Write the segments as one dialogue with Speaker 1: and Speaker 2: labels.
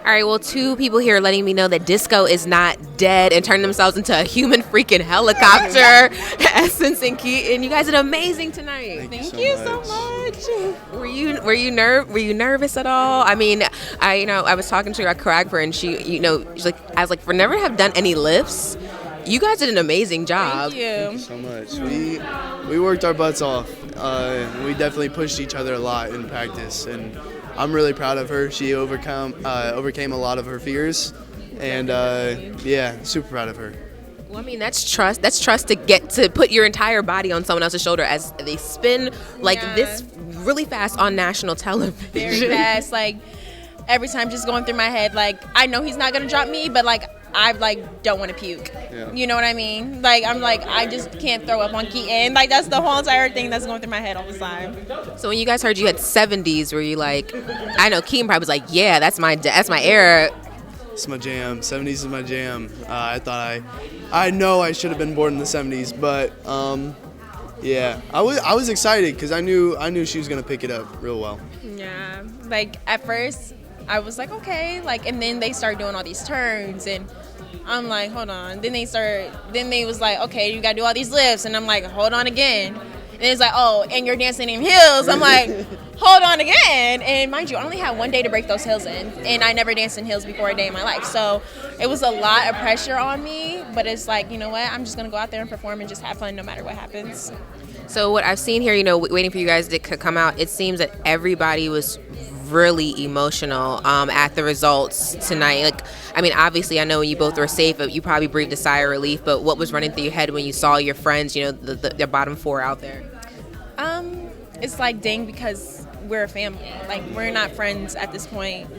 Speaker 1: All right, well, two people here letting me know that disco is not dead and turned themselves into a human freaking helicopter. Essence and Keaton, you guys did amazing tonight.
Speaker 2: Thank you so much.
Speaker 1: Were you nervous at all? I mean, I was talking to a choreographer and she's like, I was like, for never have done any lifts. You guys did an amazing job.
Speaker 2: Thank you so much. We worked our butts off. We definitely pushed each other a lot in practice, and I'm really proud of her. She overcame a lot of her fears, and super proud of her.
Speaker 1: Well, I mean, that's trust. That's trust to get to put your entire body on someone else's shoulder as they spin like this really fast on national television.
Speaker 3: Very fast, like every time just going through my head, like I know he's not gonna drop me, but like I don't want to puke.
Speaker 2: Yeah.
Speaker 3: You know what I mean? Like I'm like I just can't throw up on Keaton. Like that's the whole entire thing that's going through my head all the time.
Speaker 1: So when you guys heard you had 70s, were you like, I know Keaton probably was like, yeah, that's my era.
Speaker 2: It's my jam. 70s is my jam. I know I should have been born in the 70s, but I was excited because I knew she was gonna pick it up real well.
Speaker 3: Yeah, like at first I was like okay, like and then they started doing all these turns and I'm like hold on. Then they was like okay, you gotta do all these lifts and I'm like hold on again. And it's like oh, and you're dancing in heels. I'm like hold on again. And mind you, I only had one day to break those heels in, and I never danced in heels before a day in my life. So it was a lot of pressure on me, but it's like, you know what, I'm just gonna go out there and perform and just have fun no matter what happens.
Speaker 1: So what I've seen here, waiting for you guys to come out, it seems that everybody was really emotional at the results tonight. Like, I mean, obviously, I know you both were safe, but you probably breathed a sigh of relief. But what was running through your head when you saw your friends, the bottom four out there?
Speaker 3: It's like, dang, because we're a family. Like, we're not friends at this point.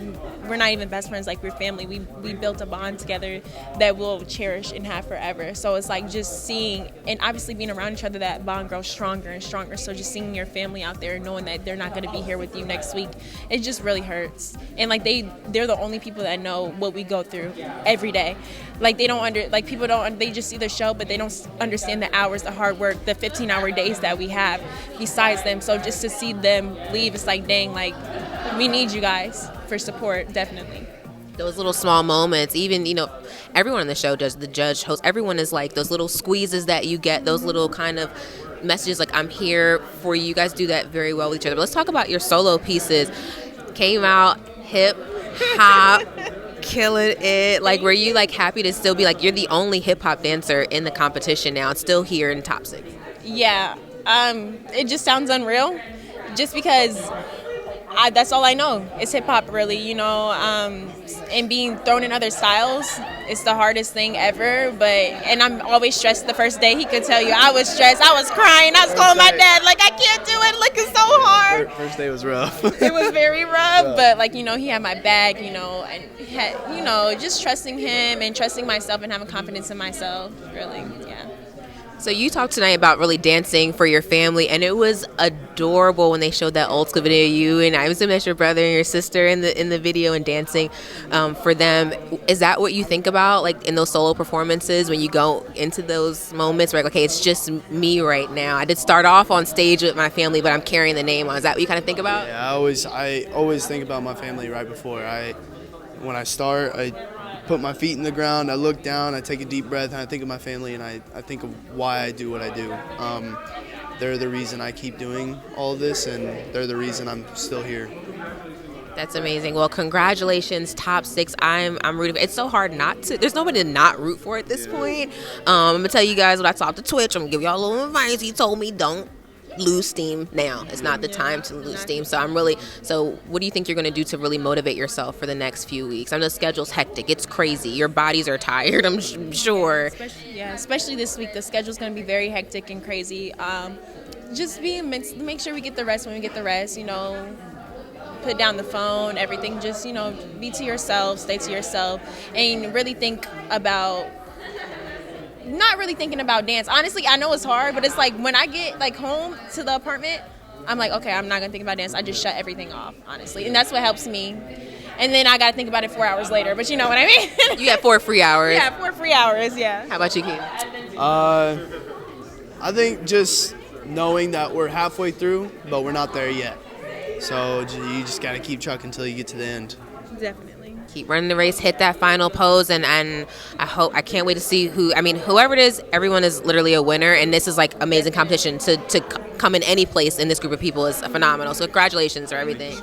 Speaker 3: We're not even best friends. Like, we're family. We built a bond together that we'll cherish and have forever. So it's like just seeing, and obviously being around each other, that bond grows stronger and stronger. So just seeing your family out there, knowing that they're not going to be here with you next week, it just really hurts. And like they're the only people that know what we go through every day. Like they they just see the show, but they don't understand the hours, the hard work, the 15-hour days that we have besides them. So just to see them leave, it's like, dang, like we need you guys for support, definitely.
Speaker 1: Those little small moments, even, everyone on the show does, the judge, host, everyone is like those little squeezes that you get, those little kind of messages like, I'm here for you. You guys do that very well with each other. But let's talk about your solo pieces. Came out, hip, hop, killing it. Like, were you like happy to still be like, you're the only hip hop dancer in the competition now, and still here in top 6?
Speaker 3: Yeah, it just sounds unreal just because that's all I know. It's hip hop, really, and being thrown in other styles, it's the hardest thing ever. And I'm always stressed. The first day, he could tell you I was stressed. I was crying. I was calling my dad, like, I can't do it. Like, it's so hard.
Speaker 2: First day was rough.
Speaker 3: It was very rough, but like, he had my back, and had, just trusting him and trusting myself and having confidence in myself, really, yeah.
Speaker 1: So you talked tonight about really dancing for your family, and it was adorable when they showed that old school video of you, and I assume that's your brother and your sister in the video and dancing for them. Is that what you think about, like in those solo performances when you go into those moments where, like, okay, it's just me right now? I did start off on stage with my family, but I'm carrying the name on. Is that what you kind of think about?
Speaker 2: Yeah, I always think about my family right before when I start. I put my feet in the ground, I look down, I take a deep breath, and I think of my family, and I think of why I do what I do. They're the reason I keep doing all of this, and they're the reason I'm still here.
Speaker 1: That's amazing. Well, congratulations, top 6. I'm rooting for. It's so hard not to. There's nobody to not root for at this point. I'm gonna tell you guys what I saw to Twitch. I'm gonna give y'all a little advice. He told me don't lose steam now. It's not the time to lose steam. So what do you think you're going to do to really motivate yourself for the next few weeks? I know the schedule's hectic. It's crazy. Your bodies are tired, I'm sure.
Speaker 3: Especially this week. The schedule's going to be very hectic and crazy. Just make sure we get the rest when we get the rest, put down the phone, everything. Just, be to yourself, stay to yourself, and really think about not really thinking about dance. Honestly, I know it's hard, but it's like when I get like home to the apartment, I'm like, okay, I'm not gonna think about dance. I just shut everything off, honestly, and that's what helps me. And then I gotta think about it 4 hours later, but you know what I mean.
Speaker 1: You have 4 free hours.
Speaker 3: Yeah, 4 free hours. Yeah.
Speaker 1: How about you, Keaton?
Speaker 2: I think just knowing that we're halfway through, but we're not there yet. So you just gotta keep trucking until you get to the end.
Speaker 3: Definitely.
Speaker 1: Keep running the race, hit that final pose, and I can't wait to see whoever it is, everyone is literally a winner, and this is like amazing competition to come in any place in this group of people is phenomenal. So congratulations for everything.